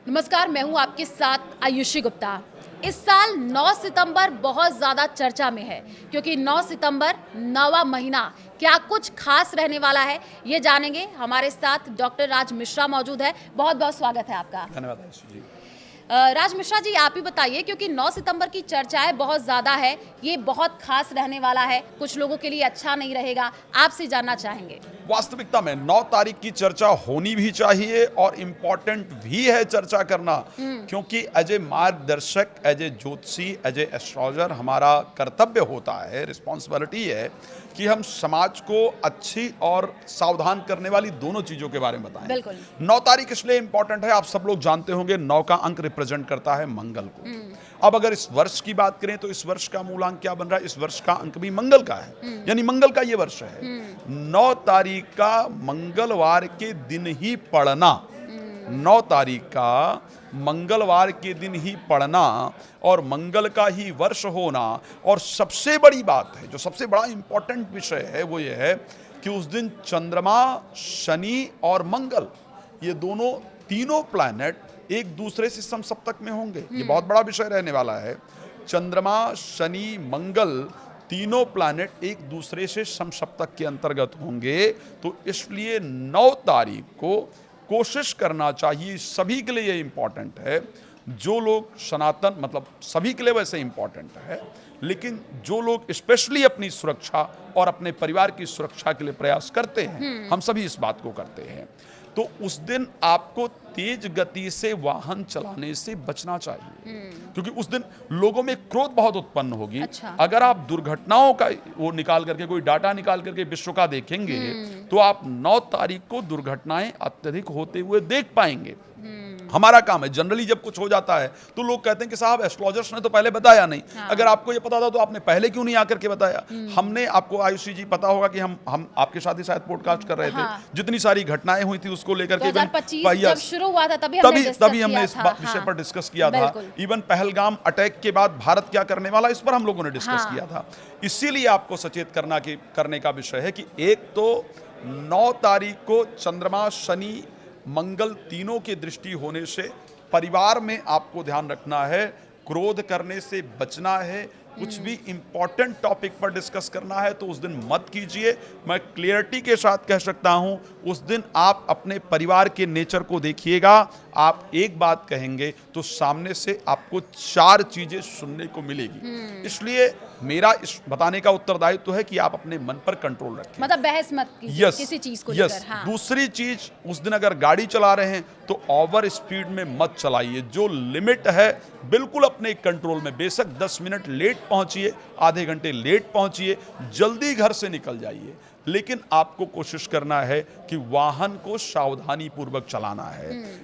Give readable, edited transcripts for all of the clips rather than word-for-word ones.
नमस्कार, मैं हूं आपके साथ आयुषी गुप्ता। इस साल 9 सितंबर बहुत ज़्यादा चर्चा में है क्योंकि 9 सितंबर नवा महीना क्या कुछ खास रहने वाला है, ये जानेंगे। हमारे साथ डॉक्टर राज मिश्रा मौजूद है। बहुत बहुत स्वागत है आपका। धन्यवाद आयुषी जी। राज मिश्रा जी, आप ही बताइए, क्योंकि 9 सितंबर की चर्चाएं बहुत ज़्यादा है, ये बहुत खास रहने वाला है, कुछ लोगों के लिए अच्छा नहीं रहेगा, आपसे जानना चाहेंगे। वास्तविकता में 9 तारीख की चर्चा होनी भी चाहिए और इम्पोर्टेंट भी है चर्चा करना, क्योंकि एज ए मार्गदर्शक, एज ए ज्योतिषी, एज ए एस्ट्रोलॉजर हमारा कर्तव्य होता है, रिस्पॉन्सिबिलिटी है कि हम समाज को अच्छी और सावधान करने वाली दोनों चीज़ों के बारे में बताएं। बिल्कुल। 9 तारीख इसलिए इम्पोर्टेंट है, आप सब लोग जानते होंगे 9 का अंक रिप्रेजेंट करता है मंगल को। अब अगर इस वर्ष की बात करें तो इस वर्ष का मूलांक क्या बन रहा है? इस वर्ष का अंक भी मंगल का है, यानी मंगल का ये वर्ष है। 9 तारीख का मंगलवार के दिन ही पढ़ना, 9 तारीख का मंगलवार के दिन ही पढ़ना और मंगल का ही वर्ष होना, और सबसे बड़ी बात है, जो सबसे बड़ा इंपॉर्टेंट विषय है वो ये है कि उस दिन चंद्रमा, शनि और मंगल, ये दोनों तीनों प्लैनेट एक दूसरे से समसप्तक में होंगे। ये बहुत बड़ा विषय रहने वाला है। चंद्रमा, शनि, मंगल तीनों प्लैनेट एक दूसरे से समसप्तक के अंतर्गत होंगे। तो इसलिए 9 तारीख को कोशिश करना चाहिए, सभी के लिए ये इम्पॉर्टेंट है, जो लोग सनातन, मतलब सभी के लिए वैसे इम्पॉर्टेंट है, लेकिन जो लोग स्पेशली अपनी सुरक्षा और अपने परिवार की सुरक्षा के लिए प्रयास करते हैं, हम सभी इस बात को करते हैं, तो उस दिन आपको तेज गति से वाहन चलाने से बचना चाहिए, क्योंकि उस दिन लोगों में क्रोध बहुत उत्पन्न होगी। अच्छा। अगर आप दुर्घटनाओं का वो निकाल करके, कोई डाटा निकाल करके विश्व का देखेंगे, तो आप 9 तारीख को दुर्घटनाएं अत्यधिक होते हुए देख पाएंगे। हमारा काम है, जनरली जब कुछ हो जाता है तो लोग कहते हैं कि साहब एस्ट्रोलॉजर्स ने तो पहले बताया नहीं। हाँ। अगर आपको ये पता था तो आपने पहले क्यों नहीं आकर के बताया? हमने आपको, आयुषी जी पता होगा कि हम आपके साथ ही शायद पॉडकास्ट कर रहे थे। हाँ। जितनी सारी घटनाएं हुई थी उसको लेकर के, 2025 जब शुरू हुआ था तभी हमने इस विषय पर डिस्कस किया था। बिल्कुल। इवन पहलगाम अटैक के बाद भारत क्या करने वाला, इस पर हम लोगों ने डिस्कस हाँ। किया था। इसीलिए आपको सचेत करने का विषय है कि एक तो 9 तारीख को चंद्रमा, शनि, मंगल तीनों की दृष्टि होने से परिवार में आपको ध्यान रखना है, क्रोध करने से बचना है। कुछ भी इंपॉर्टेंट टॉपिक पर डिस्कस करना है तो उस दिन मत कीजिए। मैं क्लियरिटी के साथ कह सकता हूं, उस दिन आप अपने परिवार के नेचर को देखिएगा। आप एक बात कहेंगे तो सामने से आपको 4 चीजें सुनने को मिलेगी। इसलिए मेरा इस बताने का उत्तरदायित्व है कि आप अपने मन पर कंट्रोल रखें, मतलब बहस मत कीजिए यस, किसी चीज को यस। लेकर। हाँ। दूसरी चीज, उस दिन अगर गाड़ी चला रहे हैं तो ओवर स्पीड में मत चलाइए। जो लिमिट है बिल्कुल अपने कंट्रोल में। बेशक 10 मिनट लेट पहुंचिए, आधे घंटे लेट पहुंचिए, जल्दी घर से निकल जाइए, लेकिन आपको कोशिश करना है कि वाहन को सावधानी पूर्वक चलाना है।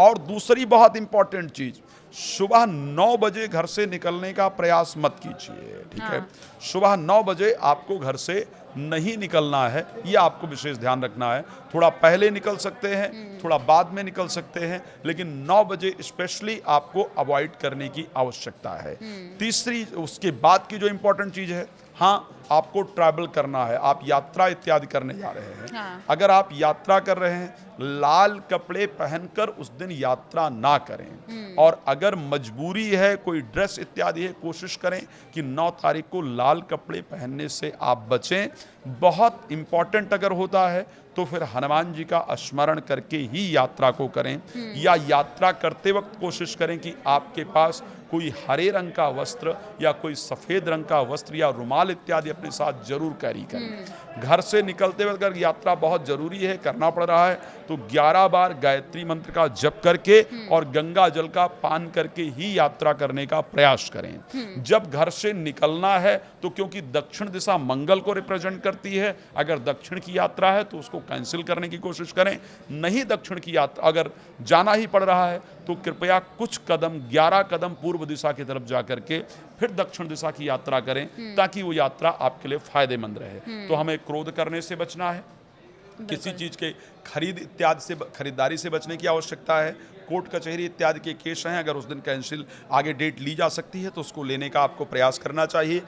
और दूसरी बहुत इंपॉर्टेंट चीज, सुबह 9 बजे घर से निकलने का प्रयास मत कीजिए, ठीक है? हाँ। सुबह 9 बजे आपको घर से नहीं निकलना है, ये आपको विशेष ध्यान रखना है। थोड़ा पहले निकल सकते हैं, थोड़ा बाद में निकल सकते हैं, लेकिन 9 बजे स्पेशली आपको अवॉइड करने की आवश्यकता है। तीसरी, उसके बाद की जो इंपॉर्टेंट चीज है, हाँ, आपको ट्रैवल करना है, आप यात्रा इत्यादि करने जा रहे हैं। हाँ। अगर आप यात्रा कर रहे हैं, लाल कपड़े पहनकर उस दिन यात्रा ना करें, और अगर मजबूरी है, कोई ड्रेस इत्यादि है, कोशिश करें कि 9 तारीख को लाल कपड़े पहनने से आप बचें। बहुत इंपॉर्टेंट अगर होता है तो फिर हनुमान जी का स्मरण करके ही यात्रा को करें, या यात्रा करते वक्त कोशिश करें कि आपके पास कोई हरे रंग का वस्त्र या कोई सफ़ेद रंग का वस्त्र या रुमाल इत्यादि अपने साथ जरूर कैरी करें। घर से निकलते वक्त अगर यात्रा बहुत जरूरी है, करना पड़ रहा है, तो 11 बार गायत्री मंत्र का जप करके और गंगा जल का पान करके ही यात्रा करने का प्रयास करें। जब घर से निकलना है तो, क्योंकि दक्षिण दिशा मंगल को रिप्रेजेंट करती है, अगर दक्षिण की यात्रा है तो उसको कैंसिल करने की कोशिश करें। नहीं दक्षिण की यात्रा अगर जाना ही पड़ रहा है तो कृपया कुछ कदम, 11 कदम पूर्व दिशा की तरफ जा करके फिर दक्षिण दिशा की यात्रा करें, ताकि वो यात्रा आपके लिए फायदेमंद रहे। तो हमें क्रोध करने से बचना है, किसी चीज के खरीदारी से बचने की आवश्यकता है। कोर्ट कचहरी इत्यादि के केस हैं, अगर उस दिन कैंसिल आगे डेट ली जा सकती है तो उसको लेने का आपको प्रयास करना चाहिए।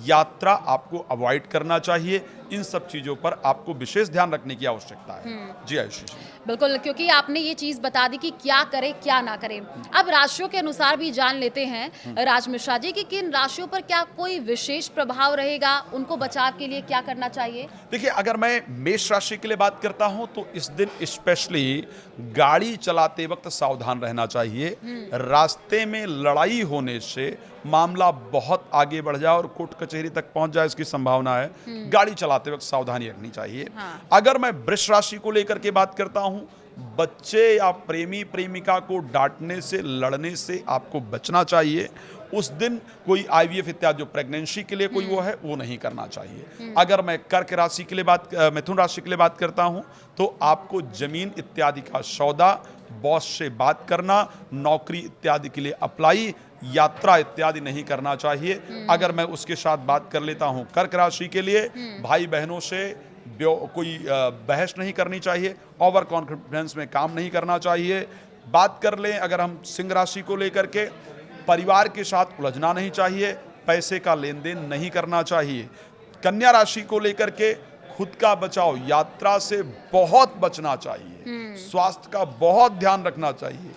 यात्रा आपको अवॉइड करना चाहिए। इन सब चीजों पर आपको विशेष ध्यान रखने की आवश्यकता है। जी आयुषी जी। बिल्कुल, क्योंकि आपने ये चीज़ बता दी कि क्या करें क्या ना करें। अब राशियों के अनुसार भी जान लेते हैं राज मिश्रा जी कि किन राशियों पर क्या कोई विशेष प्रभाव रहेगा, उनको बचाव के लिए क्या करना चाहिए? देखिए, अगर मैं मेष राशि के लिए बात करता हूं तो इस दिन स्पेशली गाड़ी चलाते वक्त सावधान रहना चाहिए। रास्ते में लड़ाई होने से मामला बहुत आगे बढ़ जाए और कोर्ट कचहरी तक पहुंच जाए, इसकी संभावना है। गाड़ी चलाते वक्त सावधानी रखनी चाहिए। हाँ। अगर मैं वृष राशि को लेकर के बात करता हूं, बच्चे या प्रेमी प्रेमिका को डांटने से, लड़ने से आपको बचना चाहिए। उस दिन कोई आईवीएफ इत्यादि जो प्रेगनेंसी के लिए कोई वो है, वो नहीं करना चाहिए। अगर मैं कर्क राशि के लिए मिथुन राशि के लिए बात करता हूं तो आपको जमीन इत्यादि का सौदा, बॉस से बात करना, नौकरी इत्यादि के लिए अप्लाई, यात्रा इत्यादि नहीं करना चाहिए। अगर मैं उसके साथ बात कर लेता हूं कर्क राशि के लिए, भाई बहनों से कोई बहस नहीं करनी चाहिए, ओवर कॉन्फिडेंस में काम नहीं करना चाहिए। बात कर लें अगर हम सिंह राशि को लेकर के, परिवार के साथ उलझना नहीं चाहिए, पैसे का लेन देन नहीं करना चाहिए। कन्या राशि को लेकर के खुद का बचाव, यात्रा से बहुत बचना चाहिए, स्वास्थ्य का बहुत ध्यान रखना चाहिए।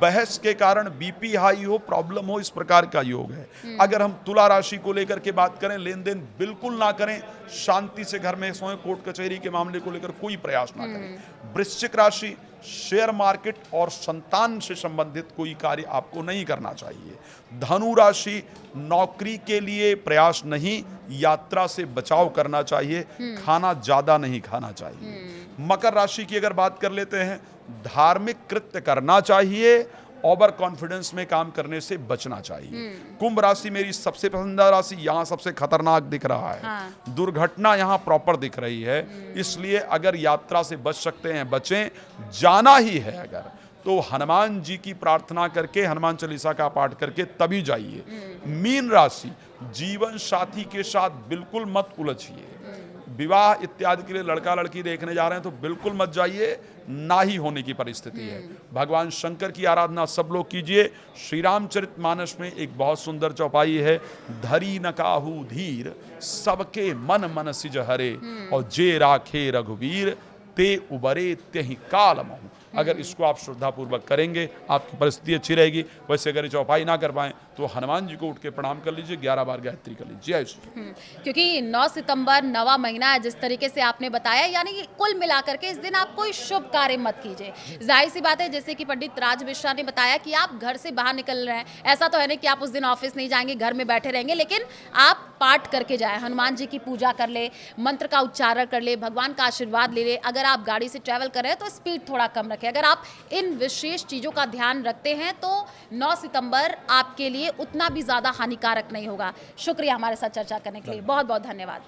बहस के कारण बीपी हाई हो, प्रॉब्लम हो, इस प्रकार का योग है। अगर हम तुला राशि को लेकर के बात करें, लेन देन बिल्कुल ना करें, शांति से घर में सोएं, कोर्ट कचहरी के मामले को लेकर कोई प्रयास ना करें। वृश्चिक राशि, शेयर मार्केट और संतान से संबंधित कोई कार्य आपको नहीं करना चाहिए। धनु राशि, नौकरी के लिए प्रयास नहीं, यात्रा से बचाव करना चाहिए, खाना ज्यादा नहीं खाना चाहिए। मकर राशि की अगर बात कर लेते हैं, धार्मिक कृत्य करना चाहिए, ओवर कॉन्फिडेंस में काम करने से बचना चाहिए। कुंभ राशि मेरी सबसे पसंदीदा राशि, यहाँ सबसे खतरनाक दिख रहा है। हाँ। दुर्घटना यहाँ प्रॉपर दिख रही है, इसलिए अगर यात्रा से बच सकते हैं बचें। जाना ही है अगर तो हनुमान जी की प्रार्थना करके, हनुमान चालीसा का पाठ करके तभी जाइए। मीन राशि, जीवन साथी के साथ बिल्कुल मत उलझिए। विवाह इत्यादि के लिए लड़का लड़की देखने जा रहे हैं तो बिल्कुल मत जाइए, ना ही होने की परिस्थिति है। भगवान शंकर की आराधना सब लोग कीजिए। श्री रामचरितमानस में एक बहुत सुंदर चौपाई है, धरी न काहू धीर, सबके मन मन सिज हरे, और जे राखे रघुवीर, ते उबरे त्यहि काल महु। अगर इसको आप श्रद्धापूर्वक करेंगे, आपकी परिस्थिति अच्छी रहेगी। वैसे अगर ये चौपाई ना कर पाएं तो हनुमान जी को उठ के प्रणाम कर लीजिए, 11 बार गायत्री कर लीजिए। क्योंकि 9 सितंबर नवा महीना है, जिस तरीके से आपने बताया, यानी कि कुल मिलाकर के इस दिन आप कोई शुभ कार्य मत कीजिए। जाहिर सी बात है, जैसे कि पंडित राज मिश्रा ने बताया कि आप घर से बाहर निकल रहे हैं, ऐसा तो है नहीं कि आप उस दिन ऑफिस नहीं जाएंगे, घर में बैठे रहेंगे, लेकिन आप पाठ करके जाए, हनुमान जी की पूजा कर ले, मंत्र का उच्चारण कर ले, भगवान का आशीर्वाद ले ले। अगर आप गाड़ी से ट्रैवल कर रहे हैं तो स्पीड थोड़ा कम रखें। अगर आप इन विशेष चीज़ों का ध्यान रखते हैं तो 9 सितंबर आपके लिए उतना भी ज़्यादा हानिकारक नहीं होगा। शुक्रिया हमारे साथ चर्चा करने के लिए, बहुत बहुत धन्यवाद।